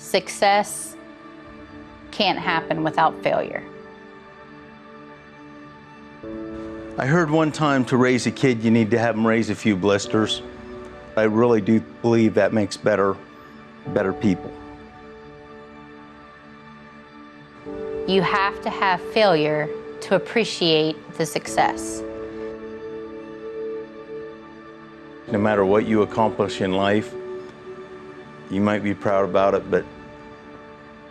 success can't happen without failure. I heard one time to raise a kid, you need to have them raise a few blisters. I really do believe that makes better people. You have to have failure to appreciate the success. No matter what you accomplish in life, you might be proud about it, but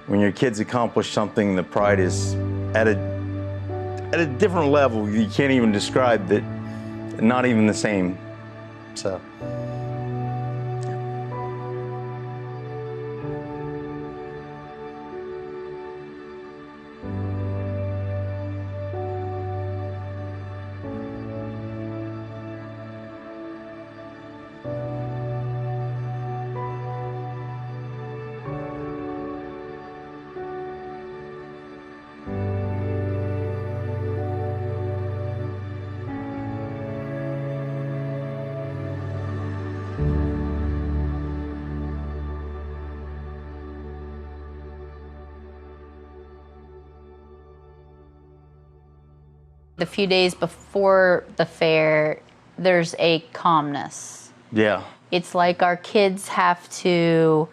when your kids accomplish something, the pride is at a different level. You can't even describe it, not even the same. So. The few days before the fair, there's a calmness. Yeah. It's like our kids have to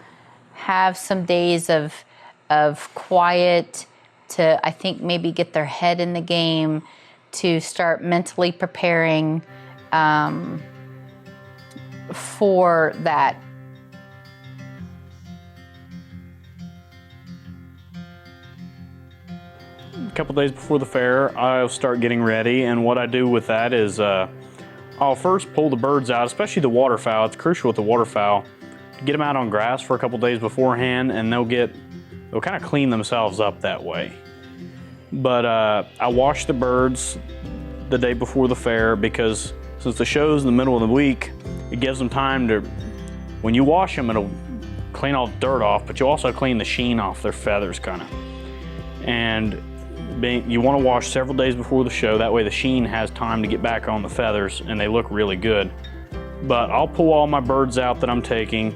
have some days of quiet to, I think, maybe get their head in the game, to start mentally preparing for that. A couple days before the fair, I'll start getting ready, and what I do with that is I'll first pull the birds out, especially the waterfowl. It's crucial with the waterfowl to get them out on grass for a couple days beforehand, and they'll kind of clean themselves up that way. But I wash the birds the day before the fair, because since the show's in the middle of the week, it gives them time to, when you wash them, it'll clean all the dirt off, but you also clean the sheen off their feathers, kind of. And you want to wash several days before the show, that way the sheen has time to get back on the feathers and they look really good. But I'll pull all my birds out that I'm taking,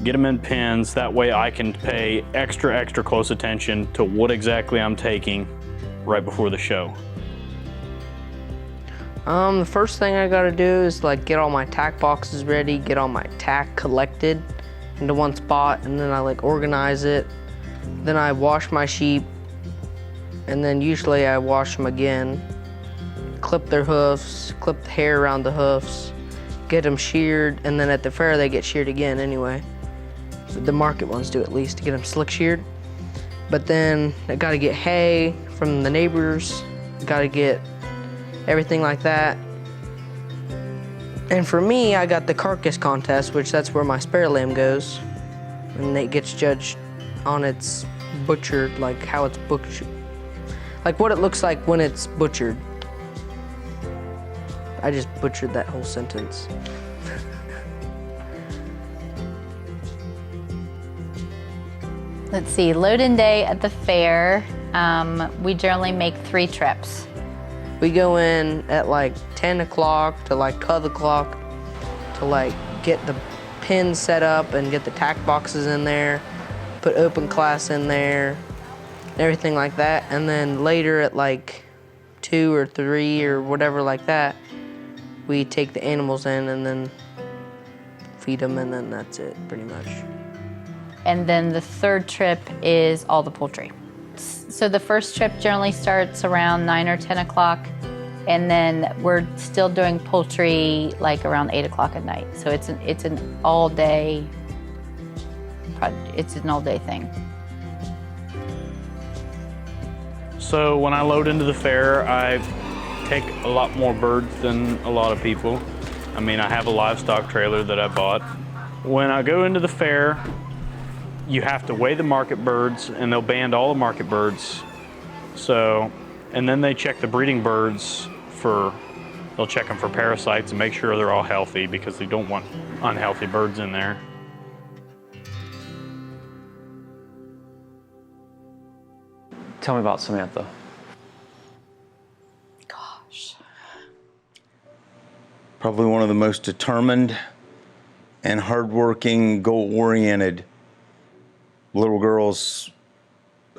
get them in pens, that way I can pay extra close attention to what exactly I'm taking right before the show. The first thing I gotta do is like get all my tack boxes ready, get all my tack collected into one spot, and then I like organize it. Then I wash my sheep, and then usually I wash them again, clip their hoofs, clip the hair around the hoofs, get them sheared, and then at the fair they get sheared again anyway. The market ones do at least, to get them slick sheared. But then I gotta get hay from the neighbors, gotta get everything like that. And for me, I got the carcass contest, which that's where my spare lamb goes. And it gets judged on its butchered, like how it's butchered. Like what it looks like when it's butchered. I just butchered that whole sentence. Let's see, load-in day at the fair, we generally make 3 trips. We go in at like 10 o'clock to like 12 o'clock to like get the pins set up and get the tack boxes in there, put open class in there, everything like that. And then later at like 2 or 3 or whatever like that, we take the animals in and then feed them, and then that's it pretty much. And then the 3rd trip is all the poultry. So the first trip generally starts around 9 or 10 o'clock, and then we're still doing poultry like around 8 o'clock at night. So it's an all day thing. So when I load into the fair, I take a lot more birds than a lot of people. I mean, I have a livestock trailer that I bought. When I go into the fair, you have to weigh the market birds, and they'll band all the market birds. So, and then they check the breeding birds they'll check them for parasites and make sure they're all healthy, because they don't want unhealthy birds in there. Tell me about Samantha. Gosh. Probably one of the most determined and hardworking, goal-oriented little girls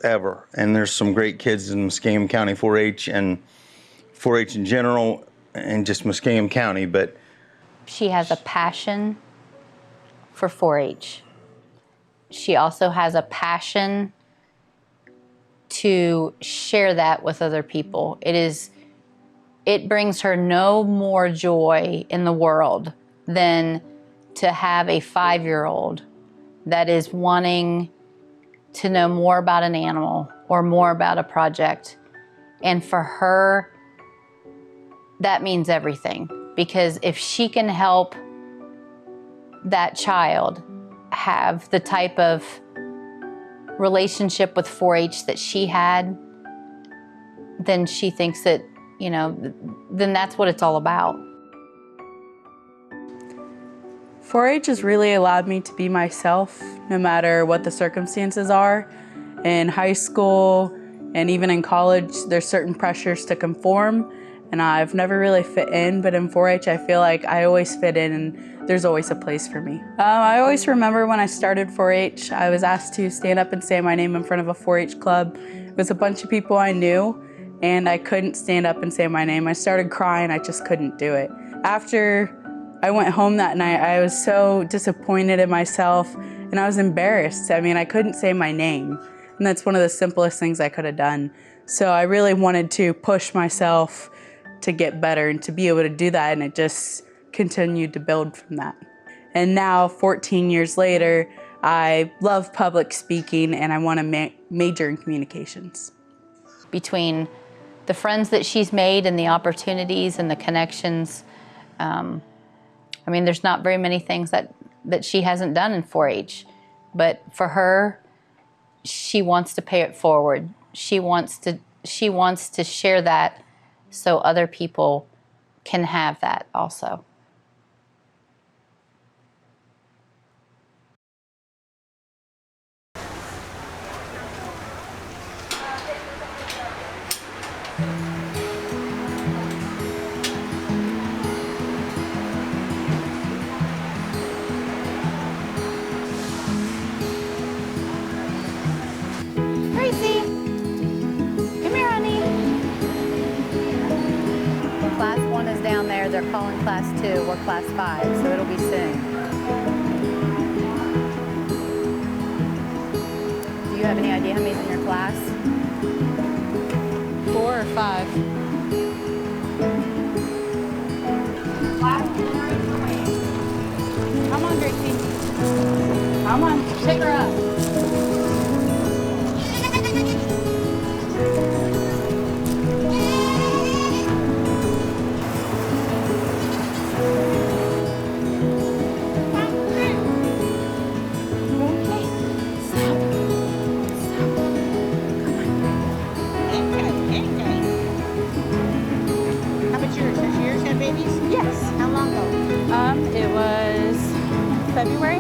ever. And there's some great kids in Muskingum County 4-H and 4-H in general and just Muskingum County, but She has a passion for 4-H. She also has a passion to share that with other people. It brings her no more joy in the world than to have a 5-year-old that is wanting to know more about an animal or more about a project. And for her, that means everything, because if she can help that child have the type of relationship with 4-H that she had, then she thinks that, then that's what it's all about. 4-H has really allowed me to be myself, no matter what the circumstances are. In high school and even in college, there's certain pressures to conform, and I've never really fit in, but in 4-H, I feel like I always fit in and there's always a place for me. I always remember when I started 4-H, I was asked to stand up and say my name in front of a 4-H club. It was a bunch of people I knew, and I couldn't stand up and say my name. I started crying, I just couldn't do it. After I went home that night, I was so disappointed in myself, and I was embarrassed. I mean, I couldn't say my name, and that's one of the simplest things I could have done. So I really wanted to push myself to get better and to be able to do that, and it just continued to build from that. And now, 14 years later, I love public speaking, and I want to major in communications. Between the friends that she's made and the opportunities and the connections, there's not very many things that she hasn't done in 4-H, but for her, she wants to pay it forward. She wants to share that so other people can have that also. Gracie, come here, honey. Class 1 is down there. They're calling class 2. We're class 5, so it'll be soon. Do you have any idea how many's in your class? 4 or 5? Come on, Gracie. Come on, pick her up. Yes. How long ago? It was February.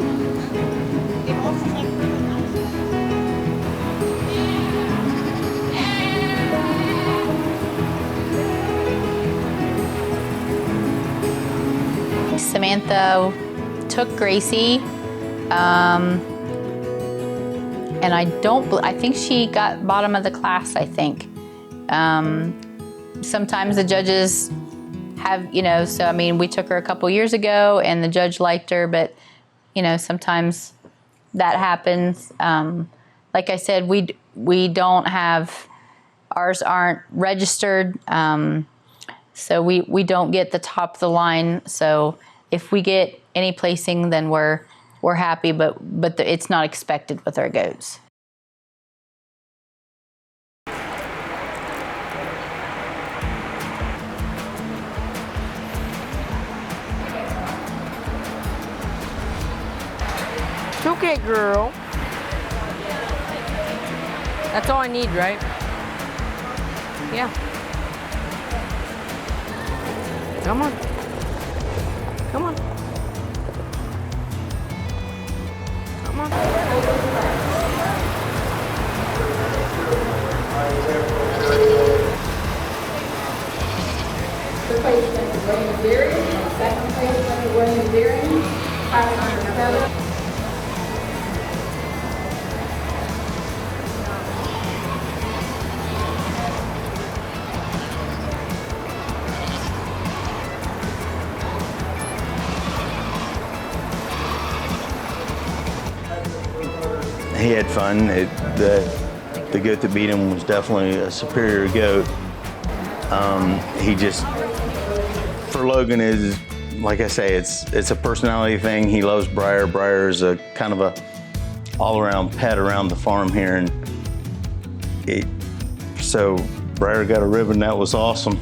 Samantha took Gracie, and I think she got bottom of the class, I think. Sometimes the judges have, we took her a couple years ago and the judge liked her, but, sometimes that happens. Like I said, we don't have, ours aren't registered, so we don't get the top of the line. So if we get any placing, then we're happy, but it's not expected with our goats. It's okay, girl. That's all I need, right? Yeah. Come on. Come on. Come on. The placement is William Deering, and second placement William Deering, 507. he had fun. The goat that beat him was definitely a superior goat. He just, for Logan, is like I say, it's a personality thing. He loves Briar. Briar is a kind of a all-around pet around the farm here, and so Briar got a ribbon. That was awesome.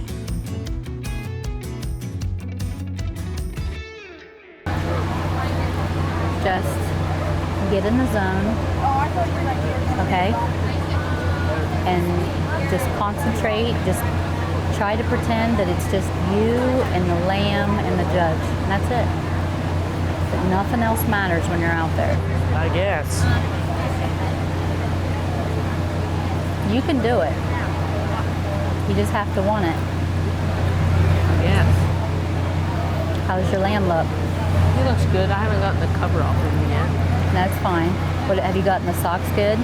Just get in the zone, okay? And just concentrate, just try to pretend that it's just you and the lamb and the judge. And that's it. But nothing else matters when you're out there. I guess. You can do it. You just have to want it. Yes. How does your lamb look? He looks good. I haven't gotten the cover off of him yet. That's fine. What, have you gotten the socks good?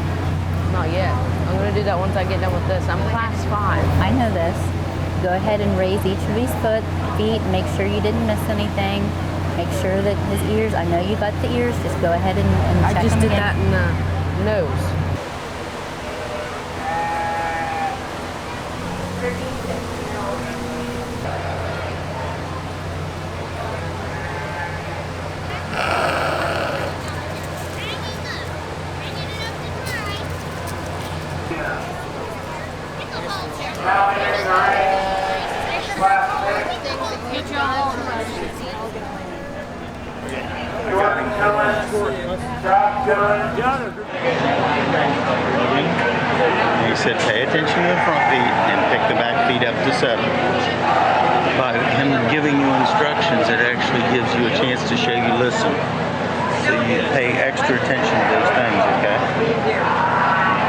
Not yet. I'm gonna do that once I get done with this. I'm class 5. I know this. Go ahead and raise each of these feet. Make sure you didn't miss anything. Make sure that his ears, I know you got the ears, just go ahead and check I just them did again. that in the nose. And he said, pay attention to the front feet and pick the back feet up to settle. By him giving you instructions, it actually gives you a chance to show you listen. So you pay extra attention to those things, okay?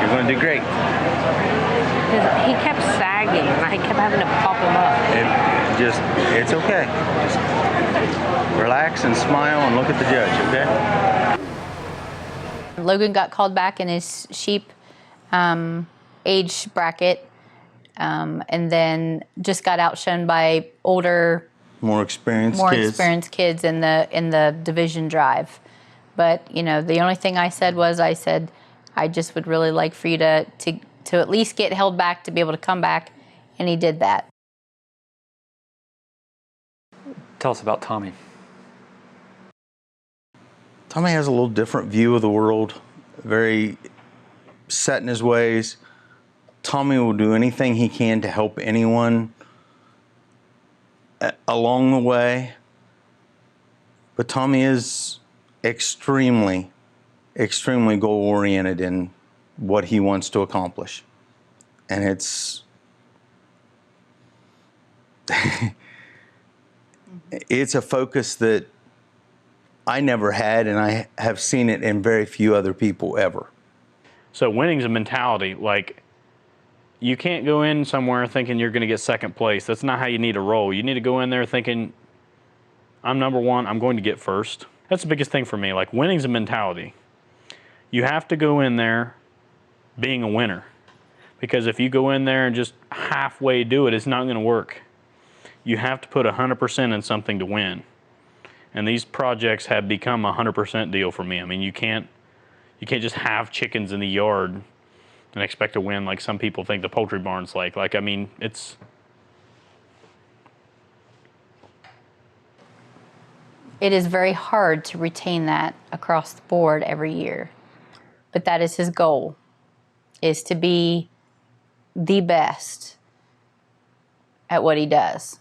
You're going to do great. He kept sagging and I kept having to pop him up. It's okay. Just relax and smile and look at the judge, okay? Logan got called back in his sheep age bracket, and then just got outshone by older, More experienced kids in the division drive. But you know, the only thing I said was, I just would really like for you to at least get held back to be able to come back, and he did that. Tell us about Tommy. Tommy has a little different view of the world, very set in his ways. Tommy will do anything he can to help anyone along the way. But Tommy is extremely, extremely goal-oriented in what he wants to accomplish. And it's it's a focus that I never had, and I have seen it in very few other people ever. So winning's a mentality. Like, you can't go in somewhere thinking you're going to get second place. That's not how you need to roll. You need to go in there thinking, I'm number one, I'm going to get first. That's the biggest thing for me. Like, winning's a mentality. You have to go in there being a winner. Because if you go in there and just halfway do it, it's not going to work. You have to put 100% in something to win. And these projects have become a 100% deal for me. I mean, you can't just have chickens in the yard and expect to win like some people think the poultry barn's like. Like, I mean, it's... It is very hard to retain that across the board every year. But that is his goal, is to be the best at what he does.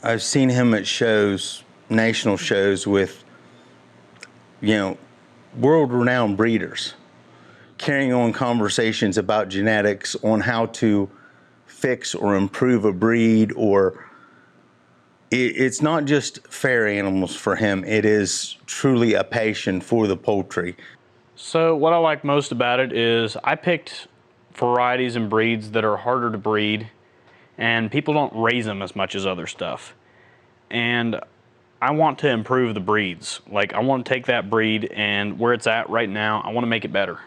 I've seen him at shows, national shows with, world-renowned breeders, carrying on conversations about genetics, on how to fix or improve a breed, or it's not just fair animals for him. It is truly a passion for the poultry. So what I like most about it is I picked varieties and breeds that are harder to breed, and people don't raise them as much as other stuff. And I want to improve the breeds. Like, I want to take that breed and where it's at right now, I want to make it better.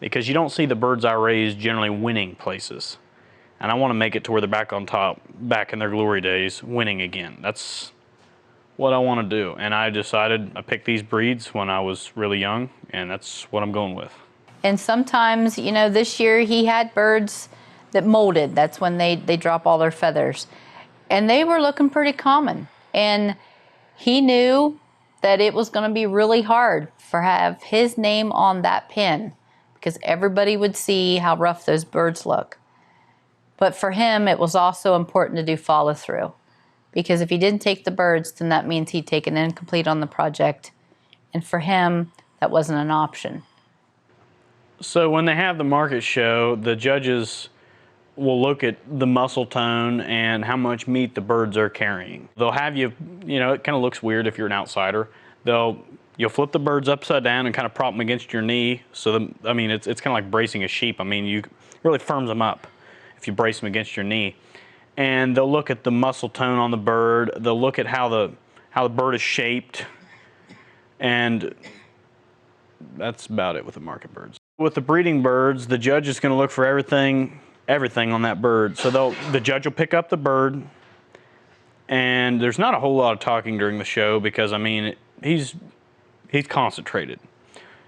Because you don't see the birds I raise generally winning places. And I want to make it to where they're back on top, back in their glory days, winning again. That's what I want to do. And I decided I picked these breeds when I was really young, and that's what I'm going with. And sometimes, you know, this year he had birds that molded. That's when they drop all their feathers. And they were looking pretty common. And he knew that it was going to be really hard for have his name on that pin because everybody would see how rough those birds look. But for him, it was also important to do follow through because if he didn't take the birds, then that means he'd taken incomplete on the project. And for him, that wasn't an option. So when they have the market show, the judges will look at the muscle tone and how much meat the birds are carrying. They'll have you, you know, it kind of looks weird if you're an outsider. You'll flip the birds upside down and kind of prop them against your knee. So, it's kind of like bracing a sheep. It really firms them up if you brace them against your knee. And they'll look at the muscle tone on the bird. They'll look at how the bird is shaped. And that's about it with the market birds. With the breeding birds, the judge is going to look for everything on that bird. So the judge will pick up the bird, and there's not a whole lot of talking during the show because he's concentrated.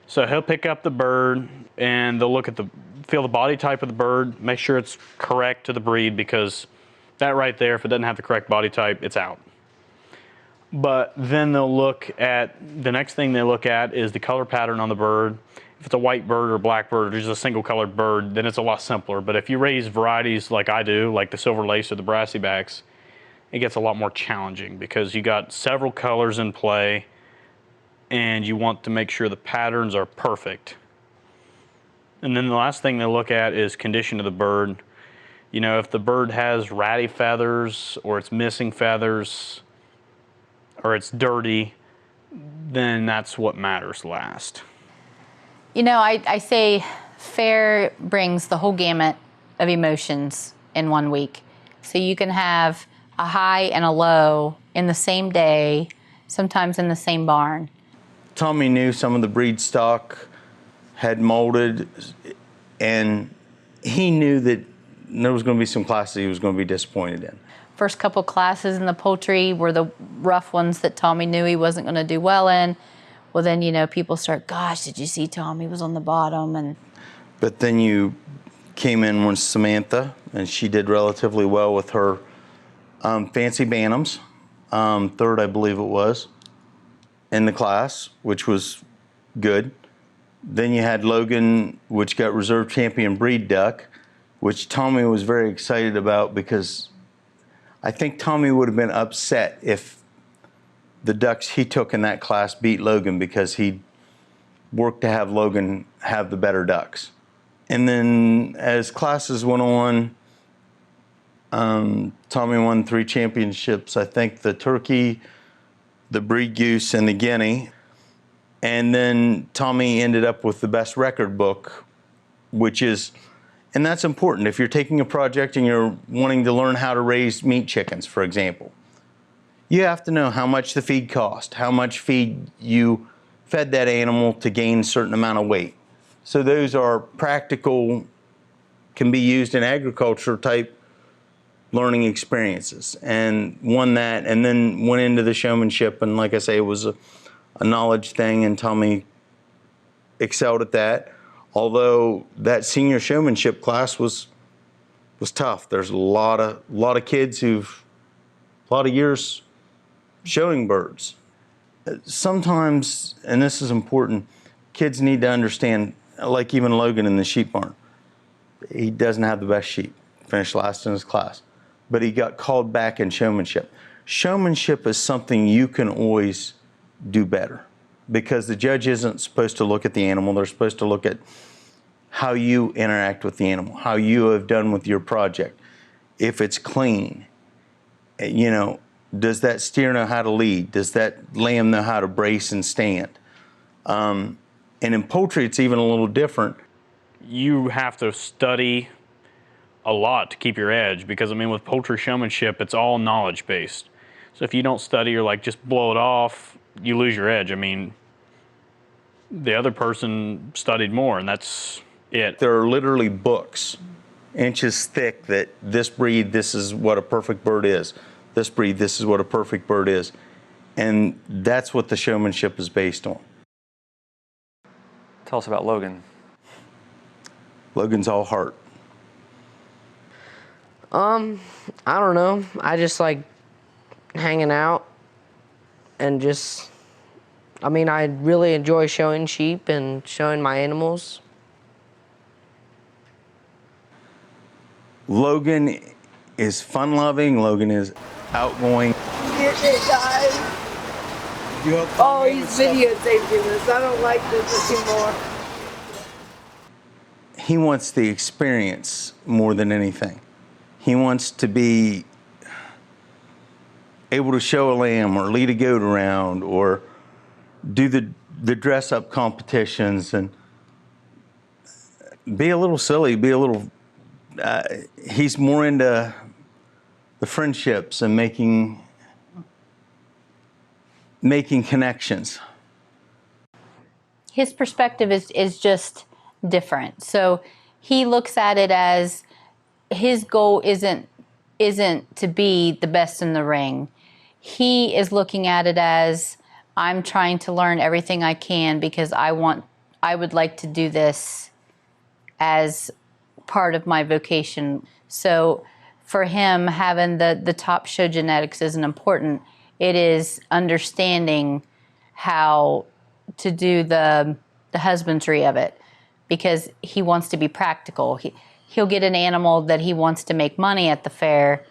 So he'll pick up the bird, and they'll look at feel the body type of the bird, make sure it's correct to the breed because that right there, if it doesn't have the correct body type, it's out. But then the next thing they look at is the color pattern on the bird. If it's a white bird or a black bird or just a single colored bird, then it's a lot simpler. But if you raise varieties like I do, like the silver lace or the brassy backs, it gets a lot more challenging because you got several colors in play and you want to make sure the patterns are perfect. And then the last thing they look at is condition of the bird. You know, if the bird has ratty feathers or it's missing feathers or it's dirty, then that's what matters last. You know, I say fair brings the whole gamut of emotions in 1 week. So you can have a high and a low in the same day, sometimes in the same barn. Tommy knew some of the breed stock had molded, and he knew that there was going to be some classes he was going to be disappointed in. First couple classes in the poultry were the rough ones that Tommy knew he wasn't going to do well in. Well, then, you know, people start, gosh, did you see Tommy was on the bottom? But then you came in with Samantha, and she did relatively well with her fancy bantams, third, I believe it was, in the class, which was good. Then you had Logan, which got reserve champion breed duck, which Tommy was very excited about because I think Tommy would have been upset if the ducks he took in that class beat Logan because he worked to have Logan have the better ducks. And then as classes went on, Tommy won 3 championships. I think the turkey, the breed goose, and the guinea. And then Tommy ended up with the best record book, and that's important. If you're taking a project and you're wanting to learn how to raise meat chickens, for example, you have to know how much the feed cost, how much feed you fed that animal to gain a certain amount of weight. So those are practical, can be used in agriculture type learning experiences, and won that, and then went into the showmanship. And like I say, it was a knowledge thing, and Tommy excelled at that. Although that senior showmanship class was tough. There's a lot of kids who've a lot of years showing birds. Sometimes, and this is important, kids need to understand, like even Logan in the sheep barn, he doesn't have the best sheep, finished last in his class, but he got called back in showmanship. Showmanship is something you can always do better because the judge isn't supposed to look at the animal, they're supposed to look at how you interact with the animal, how you have done with your project. If it's clean, you know, does that steer know how to lead? Does that lamb know how to brace and stand? And in poultry, it's even a little different. You have to study a lot to keep your edge because, with poultry showmanship, it's all knowledge-based. So if you don't study or just blow it off, you lose your edge. The other person studied more, and that's it. There are literally books, inches thick, that this breed, this is what a perfect bird is. This breed, this is what a perfect bird is. And that's what the showmanship is based on. Tell us about Logan. Logan's all heart. I don't know. I just like hanging out and just, I mean, I really enjoy showing sheep and showing my animals. Logan is fun-loving. Logan is outgoing. Here they guys. Oh, he's videotaping this. I don't like this anymore. He wants the experience more than anything. He wants to be able to show a lamb or lead a goat around or do the dress-up competitions and be a little silly, be a little... he's more into the friendships and making connections. His perspective is just different. So he looks at it as his goal isn't to be the best in the ring. He is looking at it as I'm trying to learn everything I can because I would like to do this as part of my vocation. So for him, having the top show genetics isn't important. It is understanding how to do the husbandry of it because he wants to be practical. He'll get an animal that he wants to make money at the fair,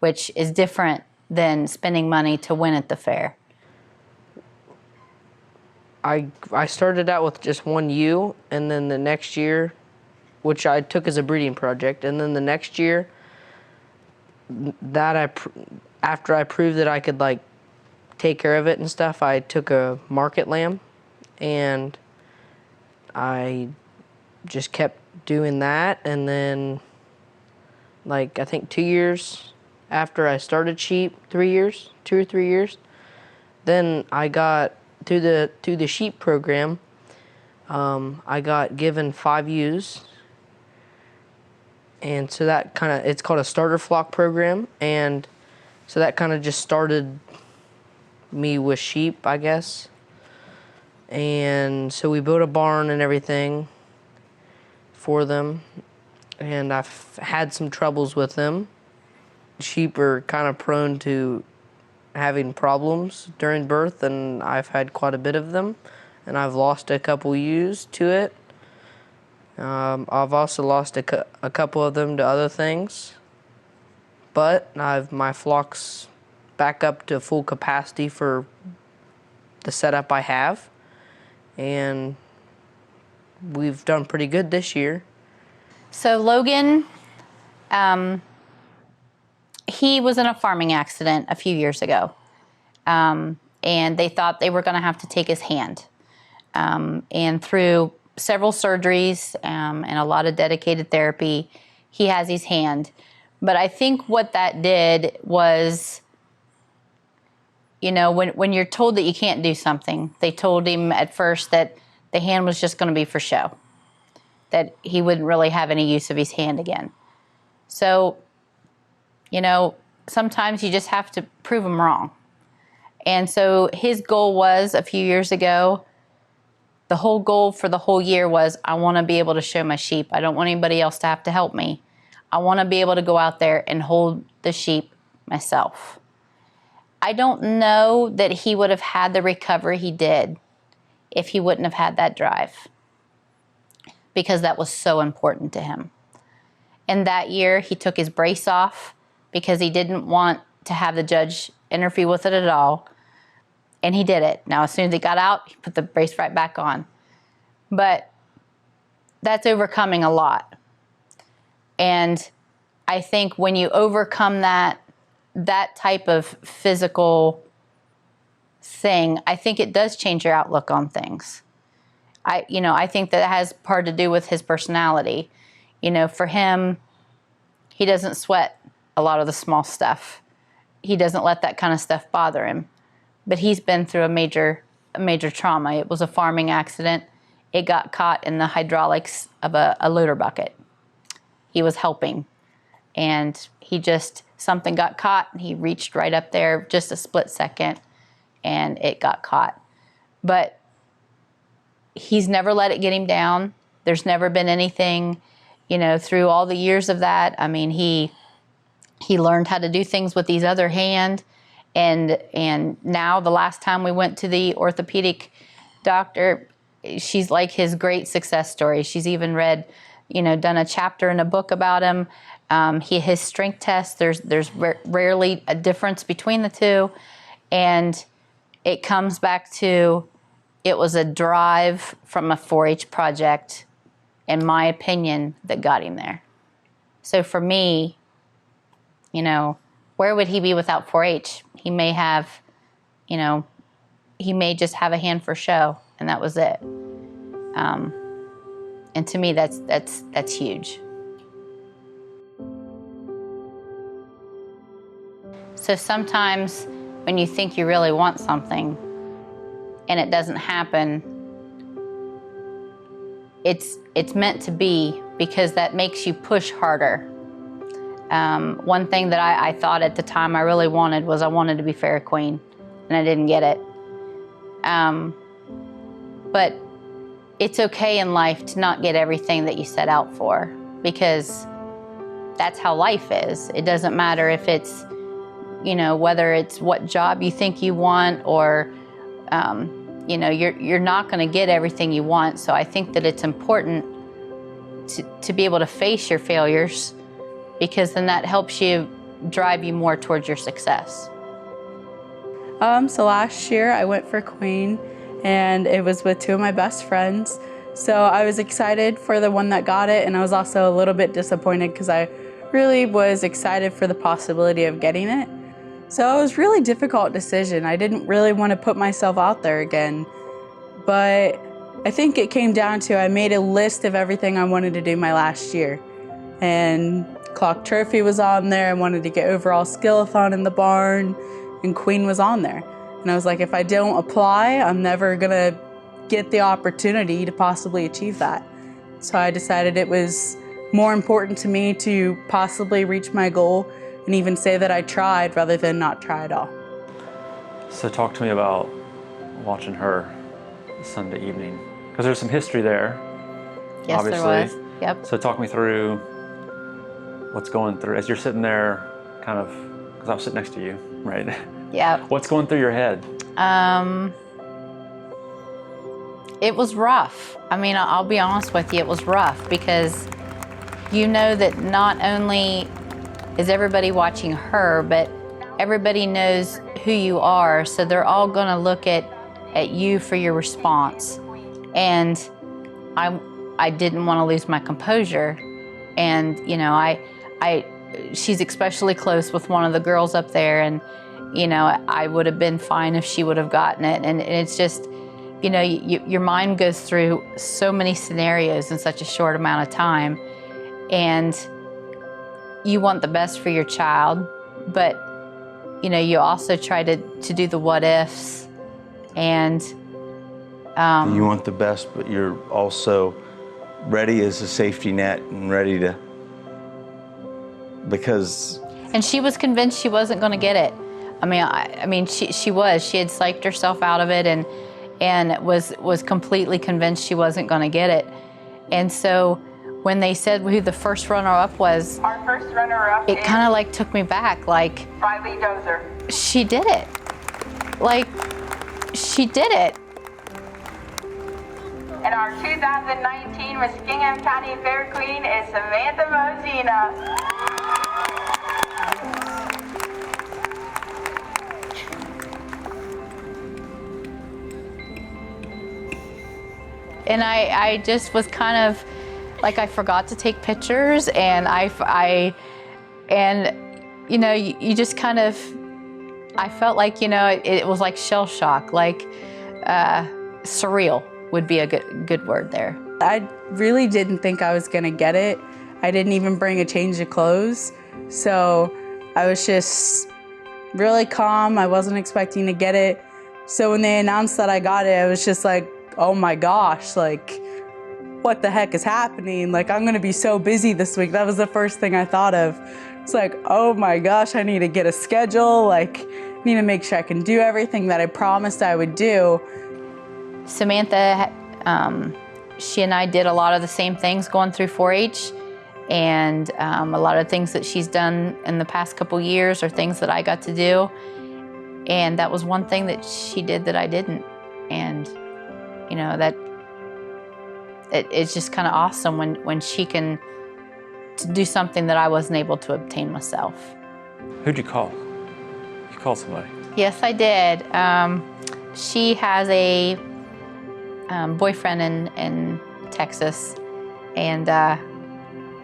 which is different than spending money to win at the fair. I started out with just one ewe, and then the next year, which I took as a breeding project, and then the next year, after I proved that I could like take care of it and stuff, I took a market lamb, and I just kept doing that, and then like I think 2 years after I started sheep, 2 or 3 years, then I got through the sheep program. I got given 5 ewes, and so that it's called a starter flock program, and so that kind of just started me with sheep, I guess. And so we built a barn and everything for them, and I've had some troubles with them. Sheep are kind of prone to having problems during birth, and I've had quite a bit of them, and I've lost a couple ewes to it. I've also lost a couple of them to other things, but my flock's back up to full capacity for the setup I have, and we've done pretty good this year. So Logan, he was in a farming accident a few years ago, and they thought they were going to have to take his hand. And through several surgeries and a lot of dedicated therapy, he has his hand. But I think what that did was, you know, when you're told that you can't do something, they told him at first that the hand was just going to be for show, that he wouldn't really have any use of his hand again. So, you know, sometimes you just have to prove them wrong. And so his goal was, a few years ago, the whole goal for the whole year was, I want to be able to show my sheep. I don't want anybody else to have to help me. I want to be able to go out there and hold the sheep myself. I don't know that he would have had the recovery he did if he wouldn't have had that drive, because that was so important to him. And that year, he took his brace off because he didn't want to have the judge interfere with it at all. And he did it. Now, as soon as he got out, he put the brace right back on. But that's overcoming a lot. And I think when you overcome that type of physical thing, I think it does change your outlook on things. I think that has part to do with his personality. You know, for him, he doesn't sweat a lot of the small stuff. He doesn't let that kind of stuff bother him. But he's been through a major trauma. It was a farming accident. It got caught in the hydraulics of a loader bucket. He was helping, and something got caught, and he reached right up there just a split second, and it got caught. But he's never let it get him down. There's never been anything, through all the years of that. I mean, he learned how to do things with his other hand. And now the last time we went to the orthopedic doctor, she's like his great success story. She's even read, done a chapter in a book about him. His strength test, there's rarely a difference between the two. And it comes back to, it was a drive from a 4-H project, in my opinion, that got him there. So for me, where would he be without 4-H? He may have, he may just have a hand for show, and that was it. And to me, that's huge. So sometimes when you think you really want something and it doesn't happen, it's meant to be, because that makes you push harder. One thing that I thought at the time I really wanted was I wanted to be Fair Queen, and I didn't get it. But it's okay in life to not get everything that you set out for, because that's how life is. It doesn't matter if it's, whether it's what job you think you want, or, you're not going to get everything you want. So I think that it's important to be able to face your failures, because then that helps you drive you more towards your success. So last year I went for Queen, and it was with 2 of my best friends. So I was excited for the one that got it, and I was also a little bit disappointed because I really was excited for the possibility of getting it. So it was a really difficult decision. I didn't really want to put myself out there again, but I think it came down to, I made a list of everything I wanted to do my last year, and Clock Trophy was on there. I wanted to get overall skillathon in the barn, and Queen was on there. And I was like, if I don't apply, I'm never gonna get the opportunity to possibly achieve that. So I decided it was more important to me to possibly reach my goal and even say that I tried rather than not try at all. So talk to me about watching her Sunday evening, because there's some history there. Yes, obviously. there was. Yep. So talk me through what's going through, as you're sitting there, kind of, because I was sitting next to you, right? Yeah. What's going through your head? It was rough. I mean, I'll be honest with you, it was rough, because you know that not only is everybody watching her, but everybody knows who you are, so they're all gonna look at you for your response. And I didn't want to lose my composure. And she's especially close with one of the girls up there, and I would have been fine if she would have gotten it. And it's just, your mind goes through so many scenarios in such a short amount of time, and you want the best for your child, but you also try to do the what ifs, and you want the best, but you're also ready as a safety net and ready to, because. And she was convinced she wasn't going to get it. I mean, she had psyched herself out of it, and was completely convinced she wasn't going to get it. And so when they said who the first runner-up was, Our first runner-up it kind of like took me back. Like, Riley Dozer. she did it. Like, she did it. And our 2019 Muskingum County Fair Queen is Samantha Mosina. And I just was kind of like, I forgot to take pictures, and you just kind of, I felt like, it was like shell shock, like surreal would be a good word there. I really didn't think I was gonna get it. I didn't even bring a change of clothes. So I was just really calm. I wasn't expecting to get it. So when they announced that I got it, I was just like, oh my gosh, like, what the heck is happening? Like, I'm gonna be so busy this week. That was the first thing I thought of. It's like, oh my gosh, I need to get a schedule. Like, I need to make sure I can do everything that I promised I would do. Samantha she and I did a lot of the same things going through 4-H, and a lot of things that she's done in the past couple years are things that I got to do. And that was one thing that she did that I didn't. And, you know, that it's just kind of awesome when she can do something that I wasn't able to obtain myself. Who'd you call? You called somebody. Yes, I did. She has a boyfriend in Texas, and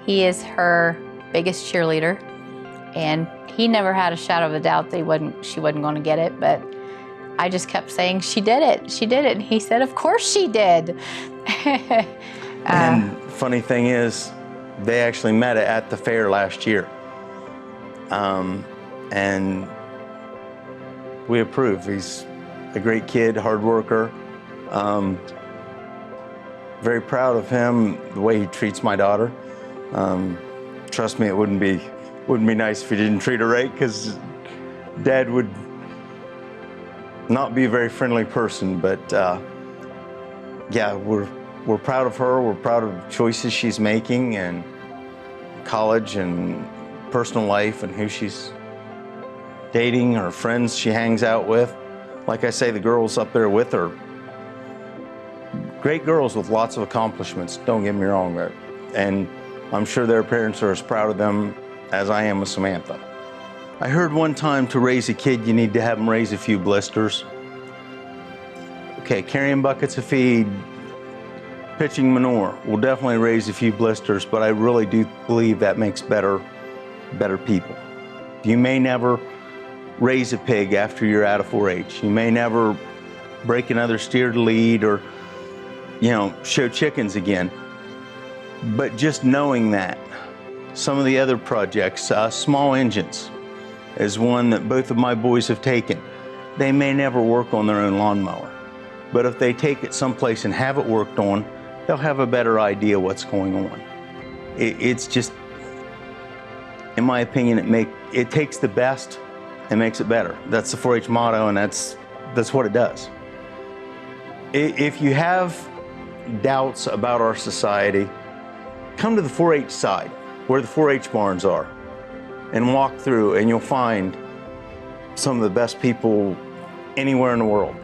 he is her biggest cheerleader. And he never had a shadow of a doubt that she wasn't going to get it, but I just kept saying, she did it, she did it. And he said, of course she did. And funny thing is, they actually met at the fair last year. And we approve. He's a great kid, hard worker. Very proud of him, the way he treats my daughter. Trust me, it wouldn't be nice if he didn't treat her right, because Dad would not be a very friendly person. But yeah, we're proud of her. We're proud of choices she's making, and college and personal life, and who she's dating, her friends she hangs out with. Like I say, the girls up there with her, great girls with lots of accomplishments, don't get me wrong, and I'm sure their parents are as proud of them as I am with Samantha. I heard one time to raise a kid, you need to have them raise a few blisters. Okay, carrying buckets of feed, pitching manure will definitely raise a few blisters, but I really do believe that makes better people. You may never raise a pig after you're out of 4-H. You may never break another steer to lead, or, you know, show chickens again. But just knowing that, some of the other projects, small engines is one that both of my boys have taken. They may never work on their own lawnmower, but if they take it someplace and have it worked on, they'll have a better idea what's going on. It's just, in my opinion, it takes the best and makes it better. That's the 4-H motto, and that's what it does. If you have doubts about our society, come to the 4-H side, where the 4-H barns are, and walk through, and you'll find some of the best people anywhere in the world.